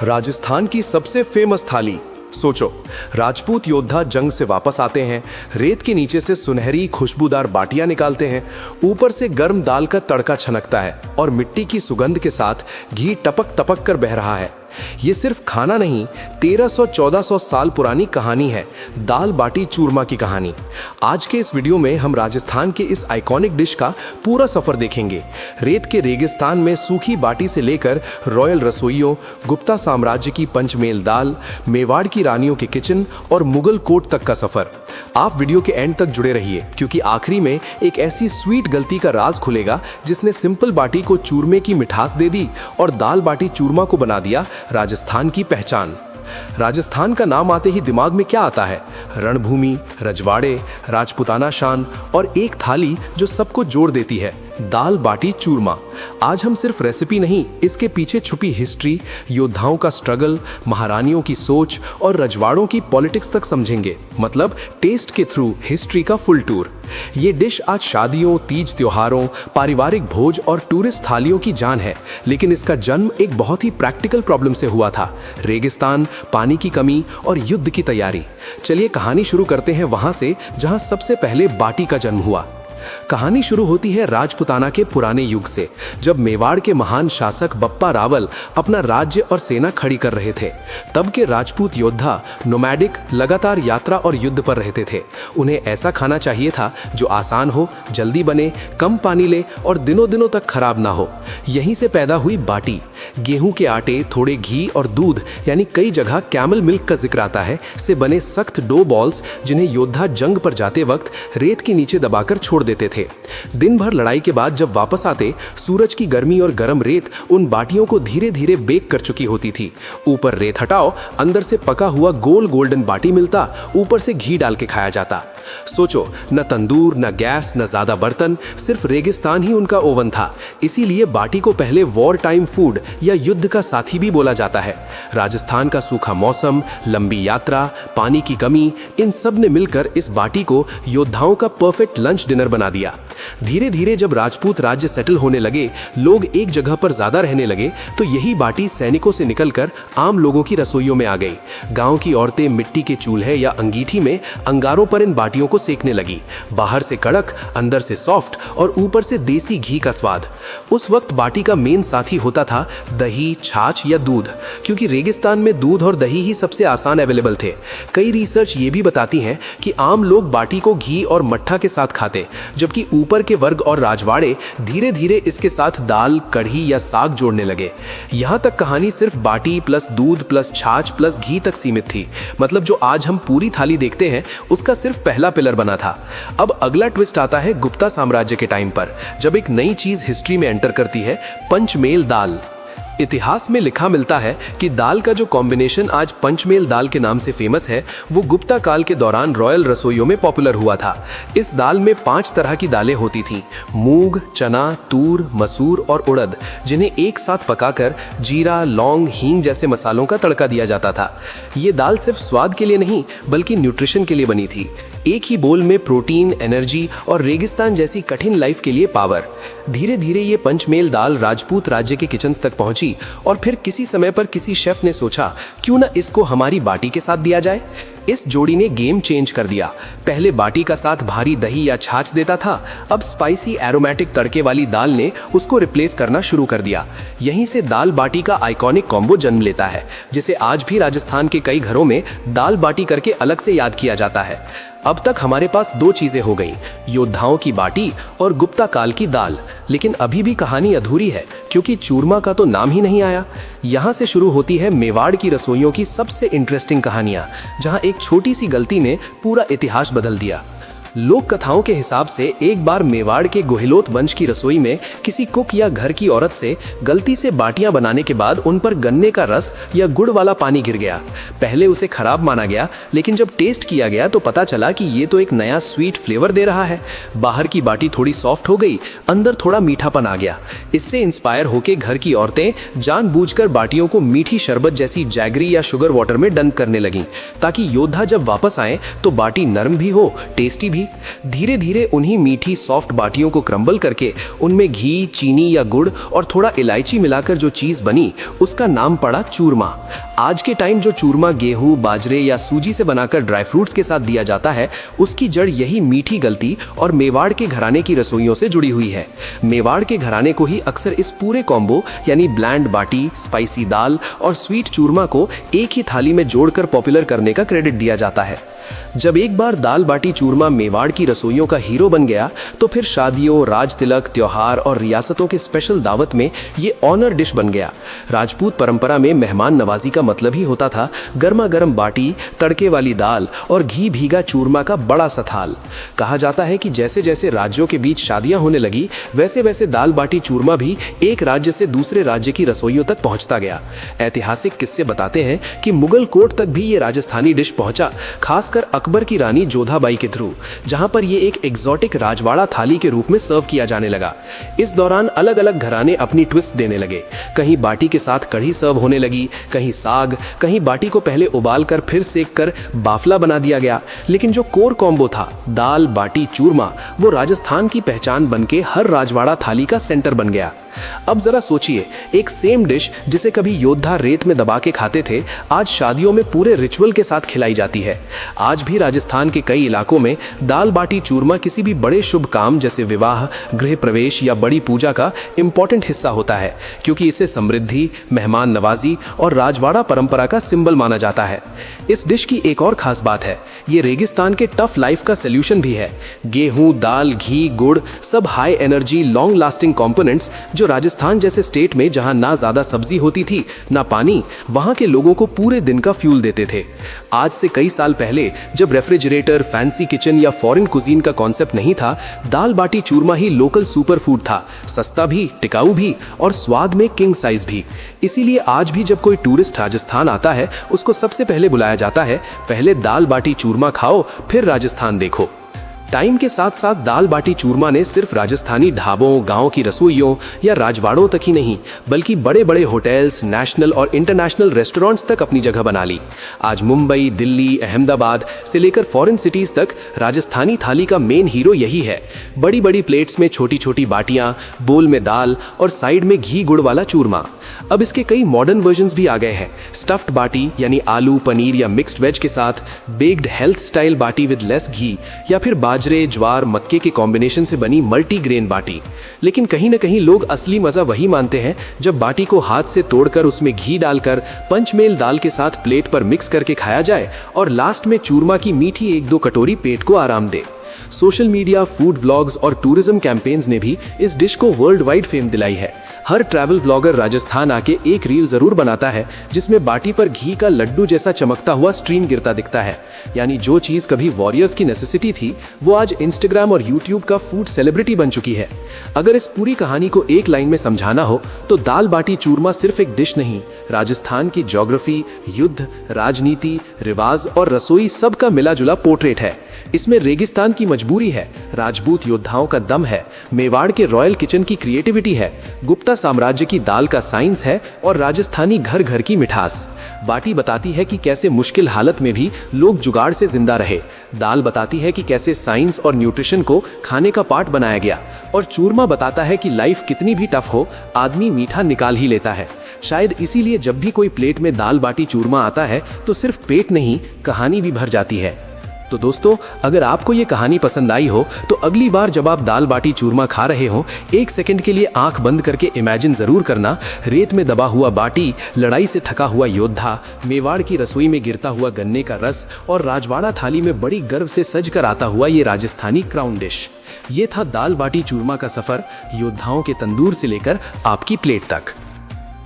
राजस्थान की सबसे फेमस थाली। सोचो, राजपूत योद्धा जंग से वापस आते हैं, रेत के नीचे से सुनहरी खुशबूदार बाटियां निकालते हैं, ऊपर से गर्म दाल का तड़का छनकता है और मिट्टी की सुगंध के साथ घी टपक टपक कर बह रहा है। ये सिर्फ खाना नहीं, 1300-1400 साल पुरानी कहानी है, दाल बाटी चूरमा की कहानी। आज के इस वीडियो में हम राजस्थान के इस आइकॉनिक डिश का पूरा सफर देखेंगे। रेत के रेगिस्तान में सूखी बाटी से लेकर रॉयल रसोइयों, गुप्ता साम्राज्य की पंचमेल दाल, मेवाड़ की रानियों के किचन और मुगल कोर्ट तक का सफर। आप वीडियो के एंड तक जुड़े रहिए, क्योंकि आखिरी में एक ऐसी स्वीट गलती का राज खुलेगा जिसने सिंपल बाटी को चूरमे की मिठास दे दी और दाल बाटी चूरमा को बना दिया राजस्थान की पहचान। राजस्थान का नाम आते ही दिमाग में क्या आता है? रणभूमि, रजवाड़े, राजपुताना शान और एक थाली जो सबको जोड़ देती है, दाल बाटी चूरमा। आज हम सिर्फ रेसिपी नहीं, इसके पीछे छुपी हिस्ट्री, योद्धाओं का स्ट्रगल, महारानियों की सोच और रजवाड़ों की पॉलिटिक्स तक समझेंगे। मतलब टेस्ट के थ्रू हिस्ट्री का फुल टूर। ये डिश आज शादियों, तीज त्योहारों, पारिवारिक भोज और टूरिस्ट थालियों की जान है, लेकिन इसका जन्म एक बहुत ही प्रैक्टिकल प्रॉब्लम से हुआ था। रेगिस्तान, पानी की कमी और युद्ध की तैयारी। चलिए कहानी शुरू करते हैं वहां से जहां सबसे पहले बाटी का जन्म हुआ। कहानी शुरू होती है राजपुताना के पुराने युग से, जब मेवाड़ के महान शासक बप्पा रावल अपना राज्य और सेना खड़ी कर रहे थे। तब के राजपूत योद्धा नोमैडिक, लगातार यात्रा और युद्ध पर रहते थे। उन्हें ऐसा खाना चाहिए था जो आसान हो, जल्दी बने, कम पानी ले और दिनों दिनों तक खराब ना हो। यहीं से पैदा हुई बाटी। गेहूं के आटे, थोड़े घी और दूध, यानी कई जगह कैमल मिल्क का जिक्र आता है, से बने सख्त डो बॉल्स, जिन्हें योद्धा जंग पर जाते वक्त रेत के नीचे दबाकर छोड़ देते थे। दिन भर लड़ाई के बाद जब वापस आते, सूरज की गर्मी और गर्म रेत उन बाटियों को धीरे धीरे बेक कर चुकी होती थी। ऊपर रेत हटाओ, अंदर से पका हुआ गोल गोल्डन बाटी मिलता, ऊपर से घी डाल के खाया जाता। सोचो, न तंदूर, न गैस, न ज्यादा बर्तन, सिर्फ रेगिस्तान ही उनका ओवन था। इसीलिए बाटी को पहले वॉर टाइम फूड या युद्ध का साथी भी बोला जाता है। राजस्थान का सूखा मौसम, लंबी यात्रा, पानी की कमी, इन सब ने मिलकर इस बाटी को योद्धाओं का परफेक्ट लंच डिनर बना दिया। धीरे धीरे जब राजपूत राज्य सेटल होने लगे, लोग एक जगह पर ज्यादा रहने लगे, तो यही बाटी सैनिकों से निकलकर आम लोगों की रसोइयों में आ गई। गांव की औरतें मिट्टी के चूल्हे या अंगीठी में अंगारों पर इन बाटियों को सेकने लगी। बाहर से कड़क, अंदर से सॉफ्ट और ऊपर से देसी घी का स्वाद। उस वक्त बाटी का मेन साथी होता था दही, छाछ या दूध, क्योंकि रेगिस्तान में दूध और दही ही सबसे आसान अवेलेबल थे। कई रिसर्च ये भी बताती हैं कि आम लोग बाटी को घी और मट्ठा के साथ खाते, जबकि ऊपर के वर्ग और राजवाड़े धीरे धीरे इसके साथ दाल, कढ़ी या साग जोड़ने लगे। यहां तक कहानी सिर्फ बाटी प्लस दूध प्लस छाछ प्लस घी तक सीमित थी। मतलब जो आज हम पूरी थाली देखते हैं, उसका सिर्फ पहला पिलर बना था। अब अगला ट्विस्ट आता है गुप्ता साम्राज्य के टाइम पर, जब एक नई चीज हिस्ट्री में एंटर करती है, पंचमेल दाल। इतिहास में लिखा मिलता है कि दाल का जो कॉम्बिनेशन आज पंचमेल दाल के नाम से फेमस है, वो गुप्ता काल के दौरान रॉयल रसोइयों में पॉपुलर हुआ था। इस दाल में 5 तरह की दालें होती थीं: मूंग, चना, तूर, मसूर और उड़द, जिन्हें एक साथ पकाकर जीरा, लौंग, हींग जैसे मसालों का तड़का दिया जाता था। ये दाल सिर्फ स्वाद के लिए नहीं, बल्कि न्यूट्रिशन के लिए बनी थी। एक ही बोल में प्रोटीन, एनर्जी और रेगिस्तान जैसी कठिन लाइफ के लिए पावर। धीरे धीरे ये पंचमेल दाल राजपूत राज्य के किचन तक पहुंची और फिर किसी समय पर किसी शेफ ने सोचा, क्यों ना इसको हमारी बाटी के साथ दिया जाए। इस जोड़ी ने गेम चेंज कर दिया। पहले बाटी का साथ भारी दही या छाछ देता था, अब स्पाइसी एरोमेटिक तड़के वाली दाल ने उसको रिप्लेस करना शुरू कर दिया। यहीं से दाल बाटी का आइकॉनिक कॉम्बो जन्म लेता है, जिसे आज भी राजस्थान के कई घरों में दाल बाटी करके अलग से याद किया जाता है। अब तक हमारे पास 2 चीजें हो गई, योद्धाओं की बाटी और गुप्ता काल की दाल। लेकिन अभी भी कहानी अधूरी है, क्योंकि चूरमा का तो नाम ही नहीं आया। यहाँ से शुरू होती है मेवाड़ की रसोइयों की सबसे इंटरेस्टिंग कहानियां, जहाँ एक छोटी सी गलती ने पूरा इतिहास बदल दिया। लोक कथाओं के हिसाब से एक बार मेवाड़ के गोहिलोत वंश की रसोई में किसी कुक या घर की औरत से गलती से बाटियां बनाने के बाद उन पर गन्ने का रस या गुड़ वाला पानी गिर गया। पहले उसे खराब माना गया, लेकिन जब टेस्ट किया गया तो पता चला कि ये तो एक नया स्वीट फ्लेवर दे रहा है। बाहर की बाटी थोड़ी सॉफ्ट हो गई, अंदर थोड़ा मीठापन आ गया। इससे इंस्पायर होकर घर की औरतें जानबूझकर बाटियों को मीठी शरबत जैसी जैगरी या शुगर वाटर में डंक करने लगीं, ताकि योद्धा जब वापस आए तो बाटी नरम भी हो, टेस्टी भी थी। धीरे धीरे उन्हीं मीठी सॉफ्ट बाटियों को क्रम्बल करके उनमें घी, चीनी या गुड़ और थोड़ा इलायची मिलाकर जो चीज बनी, उसका नाम पड़ा चूरमा। आज के टाइम जो चूरमा गेहूं, बाजरे या सूजी से बनाकर ड्राई फ्रूट्स के साथ दिया जाता है, उसकी जड़ यही मीठी गलती और मेवाड़ के घराने की रसोइयों से जुड़ी हुई है। मेवाड़ के घराने को ही अक्सर इस पूरे कॉम्बो यानी ब्लैंड बाटी, स्पाइसी दाल और स्वीट चूरमा को एक ही थाली में जोड़कर पॉपुलर करने का क्रेडिट दिया जाता है। जब एक बार दाल बाटी चूरमा मेवाड़ की रसोइयों का हीरो बन गया, तो फिर शादियों, राज तिलक, त्योहार और रियासतों के स्पेशल दावत में ये ऑनर डिश बन गया। राजपूत परंपरा में मेहमान नवाजी का मतलब ही होता था गर्मा गर्म बाटी, तड़के वाली दाल और घी भीगा चूरमा का बड़ा सा थाल। कहा जाता है कि जैसे जैसे राज्यों के बीच शादियां होने लगी, वैसे वैसे दाल बाटी चूरमा भी एक राज्य से दूसरे राज्य की रसोइयों तक पहुंचता गया। ऐतिहासिक किस्से बताते हैं कि मुगल कोर्ट तक भी ये राजस्थानी डिश पहुंचा, खासकर अकबर की रानी जोधाबाई के थ्रू, जहां पर ये एक एग्जॉटिक राजवाड़ा थाली के रूप में सर्व किया जाने लगा। इस दौरान अलग अलग घराने अपनी ट्विस्ट देने लगे। कहीं बाटी के साथ कढ़ी सर्व होने लगी, कहीं साग, कहीं बाटी को पहले उबाल कर फिर सेक कर बाफला बना दिया गया। लेकिन जो कोर कॉम्बो था, दाल बाटी चूरमा, वो राजस्थान की पहचान बनके हर राजवाड़ा थाली का सेंटर बन गया। अब जरा सोचिए, एक सेम डिश जिसे कभी योद्धा रेत में दबा के खाते थे, आज शादियों में पूरे रिचुअल के साथ खिलाई जाती है। आज भी राजस्थान के कई इलाकों में दाल बाटी चूरमा किसी भी बड़े शुभ काम जैसे विवाह, गृह प्रवेश या बड़ी पूजा का इंपॉर्टेंट हिस्सा होता है, क्योंकि इसे समृद्धि, मेहमान नवाजी और राजवाड़ा परंपरा का सिंबल माना जाता है। इस डिश की एक और खास बात है, ये रेगिस्तान के टफ लाइफ का सोल्यूशन भी है। गेहूं, दाल, घी, गुड़, सब high energy, long lasting components जो राजस्थान जैसे स्टेट में जहां ना ज्यादा सब्जी होती थी ना पानी, वहां के लोगों को पूरे दिन का फ्यूल देते थे। आज से कई साल पहले जब रेफ्रिजरेटर, फैंसी किचन या फॉरेन कुजीन का कॉन्सेप्ट नहीं था, दाल बाटी चूरमा ही लोकल सुपर फूड था, सस्ता भी, टिकाऊ भी और स्वाद में किंग साइज भी। इसीलिए आज भी जब कोई टूरिस्ट राजस्थान आता है, उसको सबसे पहले बुलाया जाता है, पहले दाल बाटी चूरमा खाओ, फिर राजस्थान देखो। टाइम के साथ साथ दाल बाटी चूरमा ने सिर्फ राजस्थानी ढाबों, गांव की रसोइयों या राजवाड़ों तक ही नहीं, बल्कि बड़े बड़े होटल्स, नेशनल और इंटरनेशनल रेस्टोरेंट्स तक अपनी जगह बना ली। आज मुंबई, दिल्ली, अहमदाबाद से लेकर फॉरेन सिटीज तक राजस्थानी थाली का मेन हीरो यही है। बड़ी बड़ी प्लेट्स में छोटी छोटी बाटियां, बोल में दाल और साइड में घी गुड़ वाला चूरमा। अब इसके कई मॉडर्न वर्जन्स भी आ गए हैं। स्टफ्ड बाटी यानी आलू, पनीर या मिक्स्ड वेज के साथ, baked health style baati with less ghee, या फिर बाजरे, ज्वार, मक्के के कॉम्बिनेशन से बनी मल्टी ग्रेन बाटी। लेकिन कहीं ना कहीं लोग असली मजा वही मानते हैं जब बाटी को हाथ से तोड़कर उसमें घी डालकर पंचमेल दाल के साथ प्लेट पर मिक्स करके खाया जाए और लास्ट में चूरमा की मीठी एक दो कटोरी पेट को आराम दे। सोशल मीडिया, फूड व्लॉग्स और टूरिज्म कैंपेन्स ने भी इस डिश को वर्ल्ड वाइड फेम दिलाई है। हर ट्रैवल व्लॉगर राजस्थान आके एक रील जरूर बनाता है जिसमें बाटी पर घी का लड्डू जैसा चमकता हुआ स्ट्रीम गिरता दिखता है। यानी जो चीज कभी वॉरियर्स की नेसेसिटी थी, वो आज इंस्टाग्राम और यूट्यूब का फूड सेलिब्रिटी बन चुकी है। अगर इस पूरी कहानी को एक लाइन में समझाना हो तो दाल बाटी चूरमा सिर्फ एक डिश नहीं, राजस्थान की ज्योग्राफी, युद्ध, राजनीति, रिवाज और रसोई सब का मिला जुला पोर्ट्रेट है। इसमें रेगिस्तान की मजबूरी है, राजपूत योद्धाओं का दम है, मेवाड़ के रॉयल किचन की क्रिएटिविटी है, गुप्ता साम्राज्य की दाल का साइंस है और राजस्थानी घर घर की मिठास। बाटी बताती है कि कैसे मुश्किल हालत में भी लोग जुगाड़ से जिंदा रहे। दाल बताती है कि कैसे साइंस और न्यूट्रिशन को खाने का पार्ट बनाया गया। और चूरमा बताता है कि लाइफ कितनी भी टफ हो, आदमी मीठा निकाल ही लेता है। शायद इसीलिए जब भी कोई प्लेट में दाल बाटी चूरमा आता है तो सिर्फ पेट नहीं, कहानी भी भर जाती है। तो दोस्तों, अगर आपको ये कहानी पसंद आई हो तो अगली बार जब आप दाल बाटी चूरमा खा रहे हो, एक सेकंड के लिए आंख बंद करके इमेजिन जरूर करना, रेत में दबा हुआ बाटी, लड़ाई से थका हुआ योद्धा, मेवाड़ की रसोई में गिरता हुआ गन्ने का रस और राजवाड़ा थाली में बड़ी गर्व से सज कर आता हुआ ये राजस्थानी क्राउन डिश। ये था दाल बाटी चूरमा का सफर, योद्धाओं के तंदूर से लेकर आपकी प्लेट तक।